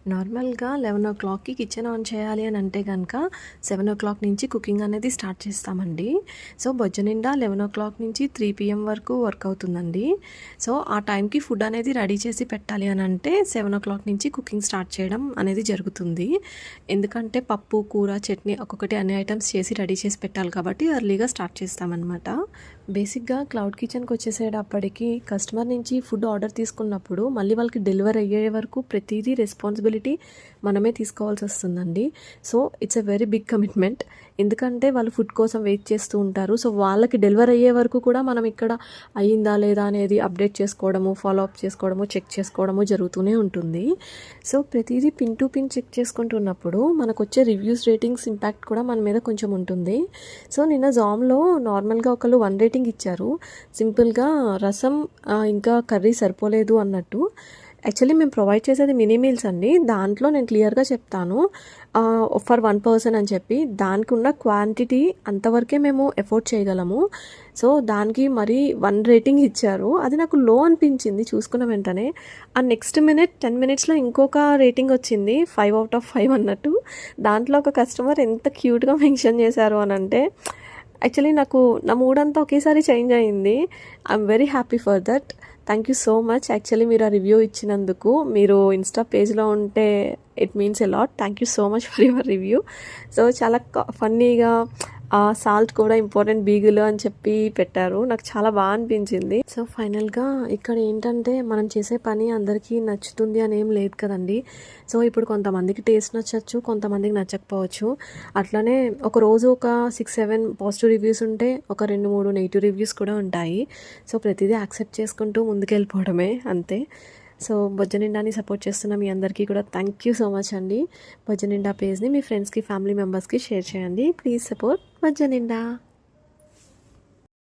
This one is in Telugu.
నార్మల్‌గా 11:00కి కిచెన్ ఆన్ చేయాలి అని అంటే గనక 7:00 నుంచి కుకింగ్ అనేది స్టార్ట్ చేస్తామండి. సో, బొజ్జ నిండా 11:00 నుంచి 3 పీఎం వరకు వర్క్ అవుతుందండి. సో, ఆ టైంకి ఫుడ్ అనేది రెడీ చేసి పెట్టాలి అని అంటే 7:00 నుంచి కుకింగ్ స్టార్ట్ చేయడం అనేది జరుగుతుంది. ఎందుకంటే పప్పు, కూర, చట్నీ ఒక్కొక్కటి అన్ని ఐటెమ్స్ చేసి రెడీ చేసి పెట్టాలి కాబట్టి ఎర్లీగా స్టార్ట్ చేస్తామనమాట. బేసిక్‌గా క్లౌడ్ కిచెన్‌కి వచ్చేసేటప్పటికి కస్టమర్ నుంచి ఫుడ్ ఆర్డర్ తీసుకున్నప్పుడు మళ్ళీ వాళ్ళకి డెలివరీ అయ్యే వరకు ప్రతీదీ రెస్పాన్సిబిలిటీ మనమే తీసుకోవాల్సి వస్తుందండి. So, it's a very big commitment. ఎందుకంటే వాళ్ళు ఫుడ్ కోసం వెయిట్ చేస్తూ ఉంటారు. సో, వాళ్ళకి డెలివరీ అయ్యే వరకు కూడా మనం ఇక్కడ అయ్యిందా లేదా అనేది అప్డేట్ చేసుకోవడము, ఫాలో అప్ చేసుకోవడము, చెక్ చేసుకోవడము జరుగుతూనే ఉంటుంది. సో, ప్రతీదీ పిన్ టు పిన్ చెక్ చేసుకుంటున్నప్పుడు మనకొచ్చే రివ్యూస్, రేటింగ్స్ ఇంపాక్ట్ కూడా మన మీద కొంచెం ఉంటుంది. సో, నిన్న జామ్‌లో నార్మల్‌గా ఒకళ్ళు 1 రేటింగ్ ఇచ్చారు. సింపుల్‌గా రసం ఇంకా కర్రీ సరిపోలేదు అన్నట్టు. యాక్చువల్లీ మేము ప్రొవైడ్ చేసేది మినీ మీల్స్ అండి. దాంట్లో నేను క్లియర్‌గా చెప్తాను. ఫర్ 1 పర్సన్ అని చెప్పి దానికి ఉన్న క్వాంటిటీ అంతవరకే మేము ఎఫోర్డ్ చేయగలము. సో, దానికి మరి 1 రేటింగ్ ఇచ్చారు. అది నాకు లో అనిపించింది చూసుకున్న వెంటనే. ఆ నెక్స్ట్ మినిట్ 10 మినిట్స్‌లో ఇంకొక రేటింగ్ వచ్చింది 5/5 అన్నట్టు. దాంట్లో ఒక కస్టమర్ ఎంత క్యూట్‌గా మెన్షన్ చేశారు అనంటే యాక్చువల్లీ నాకు నా మూడ్ అంతా ఒకేసారి చేంజ్ అయింది. I'm very happy for that. Thank you so much. Actually మీరు ఆ రివ్యూ ఇచ్చినందుకు. మీరు ఇన్‌స్టా పేజ్‌లో ఉంటే it means a lot. Thank you so much for your review. So, చాలా ఫన్నీగా సాల్ట్ కూడా ఇంపార్టెంట్ బీగులు అని చెప్పి పెట్టారు. నాకు చాలా బాగా అనిపించింది. సో, ఫైనల్‌గా ఇక్కడ ఏంటంటే మనం చేసే పని అందరికీ నచ్చుతుంది అని ఏం లేదు కదండి. సో, ఇప్పుడు కొంతమందికి టేస్ట్ నచ్చచ్చు, కొంతమందికి నచ్చకపోవచ్చు. అట్లనే ఒక రోజు ఒక 6, 7 పాజిటివ్ రివ్యూస్ ఉంటే ఒక 2, 3 నెగిటివ్ రివ్యూస్ కూడా ఉంటాయి. సో, ప్రతిదీ యాక్సెప్ట్ చేసుకుంటూ ముందుకెళ్ళిపోవడమే అంతే. సో, బొజ్జ నిండాని సపోర్ట్ చేస్తున్న మీ అందరికీ కూడా థ్యాంక్ యూ సో మచ్ అండి. బొజ్జ నిండా పేజ్‌ని మీ ఫ్రెండ్స్‌కి, ఫ్యామిలీ మెంబర్స్‌కి షేర్ చేయండి. ప్లీజ్ సపోర్ట్ బొజ్జ నిండా.